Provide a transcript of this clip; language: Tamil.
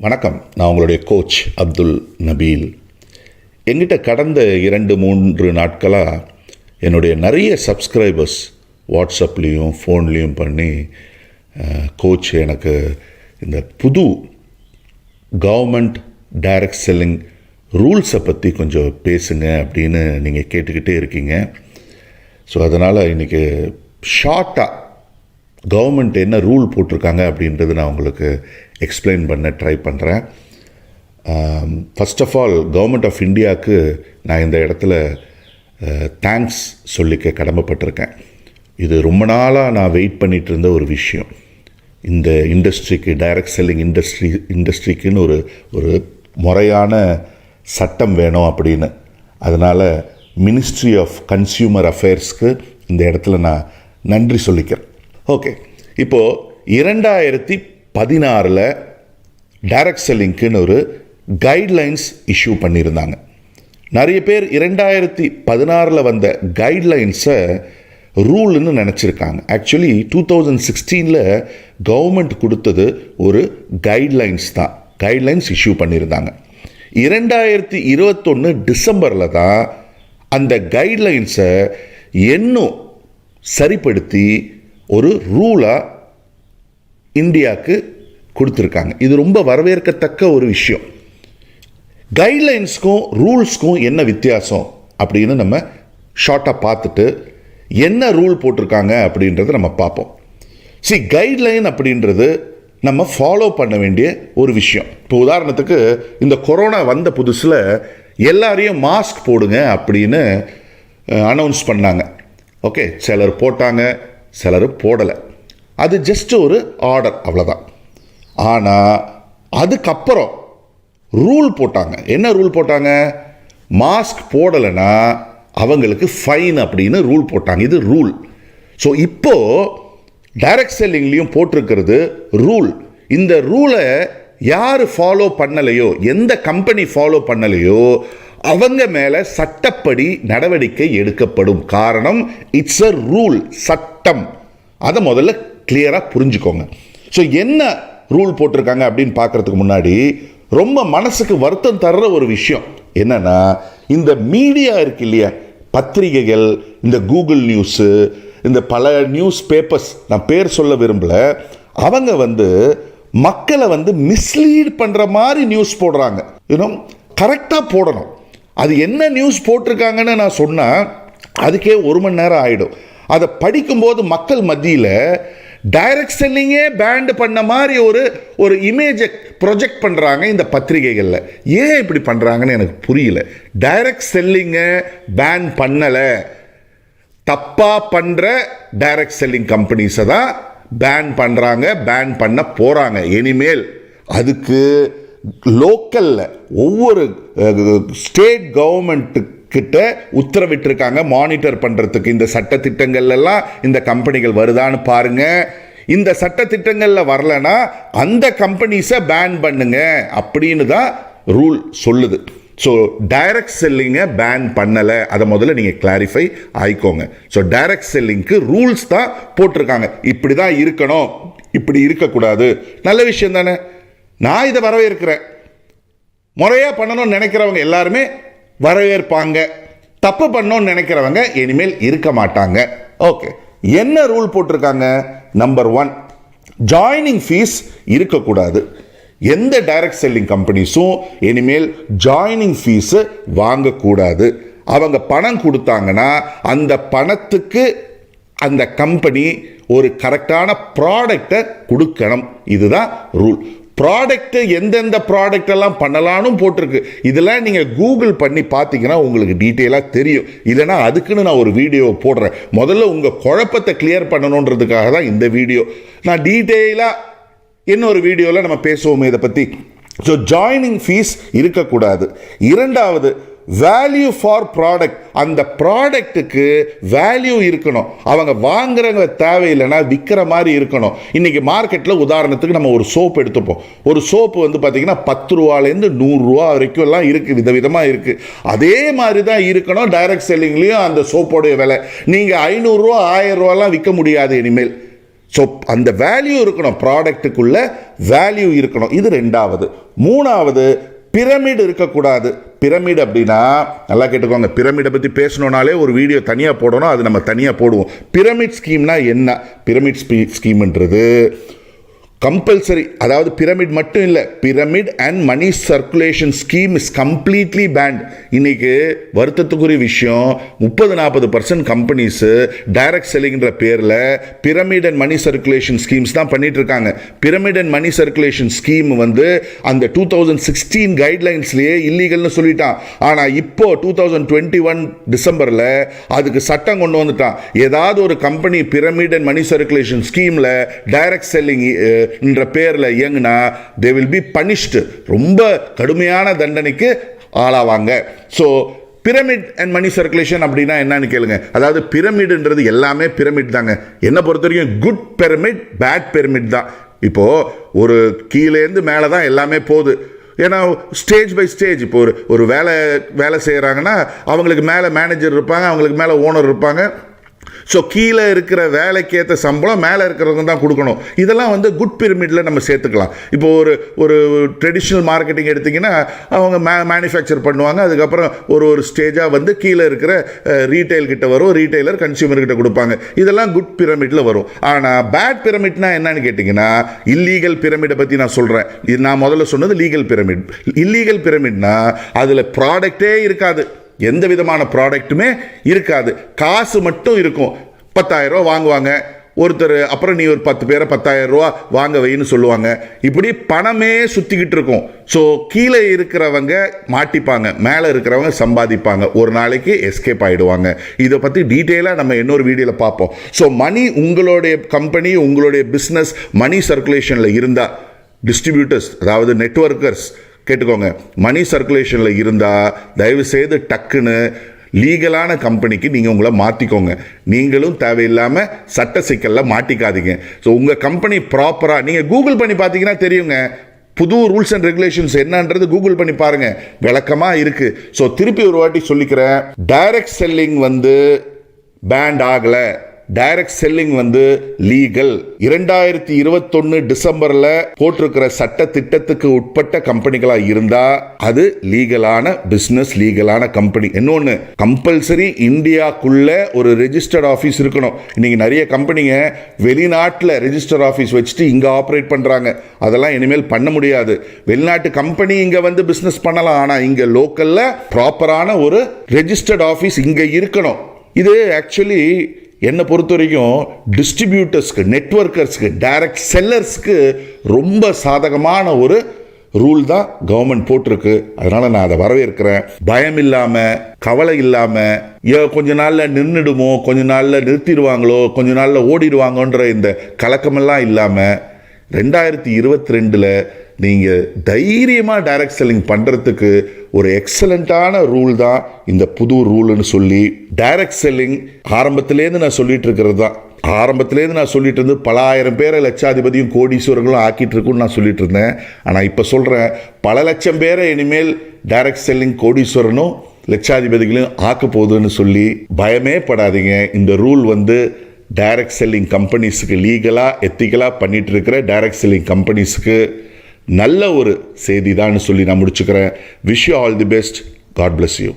வணக்கம். நான் உங்களுடைய கோச் அப்துல் நபீல். எங்கிட்ட கடந்த 2-3 நாட்களாக என்னுடைய நிறைய சப்ஸ்கிரைபர்ஸ் வாட்ஸ்அப்லேயும் ஃபோன்லேயும் பண்ணி கோச் எனக்கு இந்த புது கவர்மெண்ட் டைரக்ட் செல்லிங் ரூல்ஸை பற்றி கொஞ்சம் பேசுங்க அப்படின்னு நீங்கள் கேட்டுக்கிட்டே இருக்கீங்க. ஸோ அதனால் இன்றைக்கி ஷார்ட்டாக கவர்மெண்ட் என்ன ரூல் போட்டிருக்காங்க அப்படின்றது நான் உங்களுக்கு எக்ஸ்பிளைன் பண்ண ட்ரை பண்ணுறேன். First of all government of இந்தியாவுக்கு நான் இந்த இடத்துல தேங்க்ஸ் சொல்லிக்க கடமைப்பட்டிருக்கேன். இது ரொம்ப நாளாக நான் வெயிட் பண்ணிகிட்டு இருந்த ஒரு விஷயம். இந்த இண்டஸ்ட்ரிக்கு டைரக்ட் செல்லிங் இண்டஸ்ட்ரிக்குன்னு ஒரு முறையான சட்டம் வேணும் அப்படின்னு. அதனால் மினிஸ்ட்ரி ஆஃப் கன்சியூமர் அஃபேர்ஸ்க்கு இந்த இடத்துல நான் நன்றி சொல்லிக்கிறேன். ஓகே, இப்போது 2016 டைரக்ட் செல்லிங்க்குன்னு ஒரு கைட்லைன்ஸ் இஷ்யூ பண்ணியிருந்தாங்க. நிறைய பேர் 2016 வந்த கைட்லைன்ஸை ரூல்னு நினச்சிருக்காங்க. ஆக்சுவலி 2016 கவர்மெண்ட் கொடுத்தது ஒரு கைட்லைன்ஸ் தான். கைட்லைன்ஸ் இஷ்யூ பண்ணியிருந்தாங்க. 2021 டிசம்பரில் தான் அந்த கைட்லைன்ஸை இன்னும் சரிப்படுத்தி ஒரு ரூலாக இந்தியாவுக்கு கொடுத்துருக்காங்க. இது ரொம்ப வரவேற்கத்தக்க ஒரு விஷயம். கைட்லைன்ஸ்க்கும் ரூல்ஸ்க்கும் என்ன வித்தியாசம் அப்படின்னு நம்ம ஷார்ட்டாக பார்த்துட்டு என்ன ரூல் போட்டிருக்காங்க அப்படின்றத நம்ம பார்ப்போம். கைட்லைன் அப்படின்றது நம்ம ஃபாலோ பண்ண வேண்டிய ஒரு விஷயம். இப்போ உதாரணத்துக்கு இந்த கொரோனா வந்த புதுசில் எல்லாரையும் மாஸ்க் போடுங்க அப்படின்னு அனௌன்ஸ் பண்ணாங்க. ஓகே, சிலர் போட்டாங்க, சிலர் போடலை. அது ஜஸ்ட் ஒரு ஆர்டர், அவ்வளோதான். ஆனால் அதுக்கப்புறம் ரூல் போட்டாங்க. என்ன ரூல் போட்டாங்க? மாஸ்க் போடலைன்னா அவங்களுக்கு ஃபைன் அப்படின்னு ரூல் போட்டாங்க. இது ரூல். ஸோ இப்போது டைரக்ட் செல்லிங்லேயும் போட்டிருக்கிறது ரூல். இந்த ரூலை யார் ஃபாலோ பண்ணலையோ, எந்த கம்பெனி ஃபாலோ பண்ணலையோ அவங்க மேலே சட்டப்படி நடவடிக்கை எடுக்கப்படும். காரணம், இட்ஸ் அ ரூல், சட்டம். அதை முதல்ல கிளியராக புரிஞ்சுக்கோங்க. ஸோ என்ன ரூல் போட்டிருக்காங்க அப்படின்னு பார்க்குறதுக்கு முன்னாடி ரொம்ப மனசுக்கு வருத்தம் தர்ற ஒரு விஷயம் என்னன்னா, இந்த மீடியா இருக்கு இல்லையா, பத்திரிகைகள், இந்த கூகுள் நியூஸு, இந்த பல நியூஸ் பேப்பர்ஸ், நான் பேர் சொல்ல விரும்பல, அவங்க மக்களை மிஸ்லீட் பண்ணுற மாதிரி நியூஸ் போடுறாங்க. கரெக்டாக போடணும். அது என்ன நியூஸ் போட்டிருக்காங்கன்னு நான் சொன்னால் அதுக்கே 1 மணி நேரம் ஆகிடும். அதை படிக்கும்போது மக்கள் மத்தியில் டைரக்ட் செல்லிங்கே பேண்ட் பண்ண மாதிரி ஒரு இமேஜை ப்ரொஜெக்ட் பண்ணுறாங்க இந்த பத்திரிகைகளில். ஏன் இப்படி பண்ணுறாங்கன்னு எனக்கு புரியல. டைரக்ட் செல்லிங்கை பேன் பண்ணலை, தப்பாக பண்ணுற டைரக்ட் செல்லிங் கம்பெனிஸை தான் பேன் பண்ணுறாங்க, பேன் பண்ண போகிறாங்க. இனிமேல் அதுக்கு லோக்கலில் ஒவ்வொரு ஸ்டேட் கவர்மெண்ட்டுக்கிட்ட உத்தரவிட்டிருக்காங்க மானிட்டர் பண்ணுறதுக்கு. இந்த சட்டத்திட்டங்கள்லாம் இந்த கம்பெனிகள் வருதான்னு பாருங்கள். இந்த சட்டத்திட்டங்களில் வரலன்னா அந்த கம்பெனிஸை பேன் பண்ணுங்க அப்படின்னு தான் ரூல் சொல்லுது. ஸோ டைரக்ட் செல்லிங்கை பேன் பண்ணலை, அதை முதல்ல நீங்கள் கிளாரிஃபை ஆயிக்கோங்க. ஸோ டைரக்ட் செல்லிங்க்கு ரூல்ஸ் தான் போட்டிருக்காங்க. இப்படி தான் இருக்கணும், இப்படி இருக்கக்கூடாது. நல்ல விஷயம் தானே, நான் இதை வரவேற்கிறேன். முறையாக பண்ணணும்னு நினைக்கிறவங்க எல்லாருமே வரவேற்பாங்க. தப்பு பண்ணணும்னு நினைக்கிறவங்க இனிமேல் இருக்க மாட்டாங்க. ஓகே, என்ன ரூல் போட்டிருக்காங்க? நம்பர் 1, ஜாயினிங் ஃபீஸ் இருக்கக்கூடாது. எந்த டைரக்ட் செல்லிங் கம்பெனிஸும் இனிமேல் ஜாயினிங் ஃபீஸு வாங்கக்கூடாது. அவங்க பணம் கொடுத்தாங்கன்னா அந்த பணத்துக்கு அந்த கம்பெனி ஒரு கரெக்டான ப்ராடக்டை கொடுக்கணும். இதுதான் ரூல். ப்ராடக்ட்டு எந்தெந்த ப்ராடக்ட் எல்லாம் பண்ணலான்னு போட்டிருக்கு. இதெல்லாம் நீங்கள் கூகுள் பண்ணி பார்த்தீங்கன்னா உங்களுக்கு டீட்டெயிலாக தெரியும். இல்லைனா அதுக்குன்னு நான் ஒரு வீடியோ போடுறேன். முதல்ல உங்கள் குழப்பத்தை கிளியர் பண்ணணுன்றதுக்காக தான் இந்த வீடியோ. நான் டீட்டெயிலாக இன்னொரு வீடியோவில் நம்ம பேசுவோமே இதை பற்றி. ஸோ ஜாயினிங் ஃபீஸ் இருக்கக்கூடாது. 2வது, வேல்யூ ஃபார் ப்ராடக்ட். அந்த ப்ராடக்ட்டுக்கு வேல்யூ இருக்கணும். அவங்க வாங்குறவங்க தேவையில்லைன்னா விற்கிற மாதிரி இருக்கணும். இன்றைக்கி மார்க்கெட்டில் உதாரணத்துக்கு நம்ம ஒரு சோப்பு எடுத்துப்போம். ஒரு சோப்பு பார்த்தீங்கன்னா 10 ரூபாலேருந்து 100 ரூபா வரைக்கும் எல்லாம் இருக்குது, விதவிதமாக இருக்குது. அதே மாதிரி தான் இருக்கணும் டைரக்ட் செல்லிங்லேயும். அந்த சோப்போடைய விலை நீங்கள் 500 ரூபா 1000 ரூபாலாம் விற்க முடியாது இனிமேல். ஸோ அந்த வேல்யூ இருக்கணும், ப்ராடக்ட்டுக்குள்ள வேல்யூ இருக்கணும். இது ரெண்டாவது. மூணாவது, பிரமிட் இருக்கக்கூடாது. பிரமிட் அப்படின்னா நல்லா கேட்டுக்கோங்க, பிரமிடை பற்றி பேசணுன்னாலே ஒரு வீடியோ தனியாக போடணும், அது நம்ம தனியாக போடுவோம். பிரமிட் ஸ்கீம்னா என்ன? பிரமிட் ஸ்கீம்ன்றது கம்பல்சரி, அதாவது பிரமிட் மட்டும் இல்லை, pyramid and money circulation scheme is completely banned. இன்னைக்கு வருத்தத்துக்குரிய விஷயம், 30-40% கம்பெனிஸ் டைரக்ட் செல்லிங்கிற பேரில் pyramid and money circulation schemes தான் பண்ணிட்டு இருக்காங்க. Pyramid and money circulation scheme வந்து அந்த 2016 கைட்லைன்ஸ்லேயே இல்லீகல்னு சொல்லிட்டான். ஆனால் இப்போ 2021 டிசம்பரில் அதுக்கு சட்டம் கொண்டு வந்துட்டான். ஏதாவது ஒரு company pyramid and money circulation ஸ்கீமில் டைரக்ட் செல்லிங் என்ற பேரில் இயங்குனா they will be punished, ரொம்ப கடுமையான தண்டனைக்கு ஆளாவாங்க. So pyramid and money circulation அப்படின்னா என்னன்னு கேளுங்க. அதாவது பிரமிட்ன்றது எல்லாமே பிரமிட் தாங்க. என்ன பொறுத்த வரைக்கும் குட் பிரமிட், பேட் பிரமிட் தான். இப்போ ஒரு கீழேருந்து மேலே தான் எல்லாமே போகுது. ஏன்னா ஸ்டேஜ் பை ஸ்டேஜ், இப்போ ஒரு வேலை செய்கிறாங்கன்னா அவங்களுக்கு மேலே மேனேஜர் இருப்பாங்க, அவங்களுக்கு மேலே ஓனர் இருப்பாங்க. ஸோ கீழே இருக்கிற வேலைக்கேற்ற சம்பளம் மேலே இருக்கிறவங்க தான் கொடுக்கணும். இதெல்லாம் வந்து குட் பிரமிடில் நம்ம சேர்த்துக்கலாம். இப்போ ஒரு ட்ரெடிஷ்னல் மார்க்கெட்டிங் எடுத்திங்கன்னா அவங்க மேனுஃபேக்சர் பண்ணுவாங்க, அதுக்கப்புறம் ஒரு ஸ்டேஜாக வந்து கீழே இருக்கிற ரீட்டைல் கிட்ட வரும், ரீட்டைலர் கன்சியூமர் கிட்ட கொடுப்பாங்க. இதெல்லாம் குட் பிரமிடில் வரும். ஆனால் பேட் பிரமிட்னா என்னன்னு கேட்டிங்கன்னா, இல்லீகல் பிரமிடை பற்றி நான் சொல்கிறேன். இது நான் முதல்ல சொன்னது லீகல் பிரமிட். இல்லீகல் பிரமிட்னா அதில் ப்ராடக்டே இருக்காது, எந்த விதமான ப்ராடக்ட்டுமே இருக்காது, காசு மட்டும் இருக்கும். 10,000 ரூபா வாங்குவாங்க ஒருத்தர், அப்புறம் நீ ஒரு 10 பேரை 10,000 ரூபா வாங்க வைன்னு சொல்லுவாங்க. இப்படி பணமே சுற்றிக்கிட்டு இருக்கும். ஸோ கீழே இருக்கிறவங்க மாட்டிப்பாங்க, மேலே இருக்கிறவங்க சம்பாதிப்பாங்க, ஒரு நாளைக்கு எஸ்கேப் ஆகிடுவாங்க. இதை பற்றி டீட்டெயிலாக நம்ம இன்னொரு வீடியோவில் பார்ப்போம். ஸோ மணி, உங்களுடைய கம்பெனி, உங்களுடைய பிஸ்னஸ் மணி சர்க்குலேஷனில் இருந்தால், டிஸ்ட்ரிபியூட்டர்ஸ் அதாவது நெட்வொர்க்கர்ஸ் கேட்டுக்கோங்க, மணி சர்க்குலேஷனில் இருந்தால் தயவுசெய்து டக்குன்னு லீகலான கம்பெனிக்கு நீங்கள் உங்களை மாற்றிக்கோங்க. நீங்களும் தேவையில்லாமல் சட்ட சிக்கலில் மாட்டிக்காதீங்க. ஸோ உங்கள் கம்பெனி ப்ராப்பராக நீங்கள் கூகுள் பண்ணி பார்த்தீங்கன்னா தெரியுங்க, புது ரூல்ஸ் அண்ட் ரெகுலேஷன்ஸ் என்னன்றது கூகுள் பண்ணி பாருங்க, விளக்கமாக இருக்குது. ஸோ திருப்பி ஒரு வாட்டி சொல்லிக்கிறேன், டைரக்ட் செல்லிங் வந்து பேண்ட் ஆகலை, டைரக்ட் செல்லிங் வந்து லீகல். 2021 டிசம்பர்ல போட்டிருக்கிற சட்ட திட்டத்துக்கு உட்பட்ட கம்பெனிகளா இருந்தா அது லீகலான பிசினஸ், லீகலான கம்பெனி. இன்னொன்னு, கம்பல்சரி இந்தியாக்குள்ள ஒரு ரெஜிஸ்டர்ட் ஆஃபீஸ் இருக்கணும். இன்னைக்கு நிறைய கம்பெனிங்க வெளிநாட்டில் ரெஜிஸ்டர் ஆஃபீஸ் வச்சுட்டு இங்க ஆப்ரேட் பண்றாங்க. அதெல்லாம் இனிமேல் பண்ண முடியாது. வெளிநாட்டு கம்பெனி இங்க வந்து பிசினஸ் பண்ணலாம், ஆனா இங்க லோக்கல்ல ப்ராப்பரான ஒரு ரெஜிஸ்டர்ட் ஆஃபீஸ் இங்க இருக்கணும். இது ஆக்சுவலி என்னை பொறுத்த வரைக்கும் டிஸ்ட்ரிபியூட்டர்ஸ்க்கு, நெட்வொர்க்கர்ஸ்க்கு, டைரக்ட் செல்லர்ஸ்க்கு ரொம்ப சாதகமான ஒரு ரூல் தான் கவர்மெண்ட் போட்டிருக்கு. அதனால நான் அதை வரவேற்கிறேன். பயம் இல்லாமல், கவலை இல்லாமல், கொஞ்ச நாளில் நின்றுடுமோ, கொஞ்ச நாளில் நிறுத்திடுவாங்களோ, கொஞ்ச நாளில் ஓடிடுவாங்கன்ற இந்த கலக்கமெல்லாம் இல்லாமல் 2022 நீங்கள் தைரியமாக டைரக்ட் செல்லிங் பண்ணுறதுக்கு ஒரு எக்ஸலண்ட்டான ரூல் தான் இந்த புது ரூல்னு சொல்லி, டைரக்ட் செல்லிங் ஆரம்பத்திலேருந்து நான் சொல்லிட்டு இருக்கிறது தான். ஆரம்பத்திலேருந்து நான் சொல்லிட்டு இருந்து பல ஆயிரம் பேரை லட்சாதிபதியும் கோடீஸ்வரர்களும் ஆக்கிட்டு இருக்குன்னு நான் சொல்லிட்டு இருந்தேன். ஆனால் இப்போ சொல்கிறேன், பல லட்சம் பேரை இனிமேல் டைரக்ட் செல்லிங் கோடீஸ்வரனும் லட்சாதிபதிகளையும் ஆக்க போகுதுன்னு சொல்லி பயமே படாதீங்க. இந்த ரூல் வந்து டைரக்ட் செல்லிங் கம்பெனிஸுக்கு, லீகலாக எத்திக்கலாக பண்ணிட்டு இருக்கிற டைரக்ட் செல்லிங் கம்பெனிஸுக்கு நல்ல ஒரு செய்தி தான் சொல்லி நான் முடிச்சுக்கிறேன். Wish you all the best. God bless you.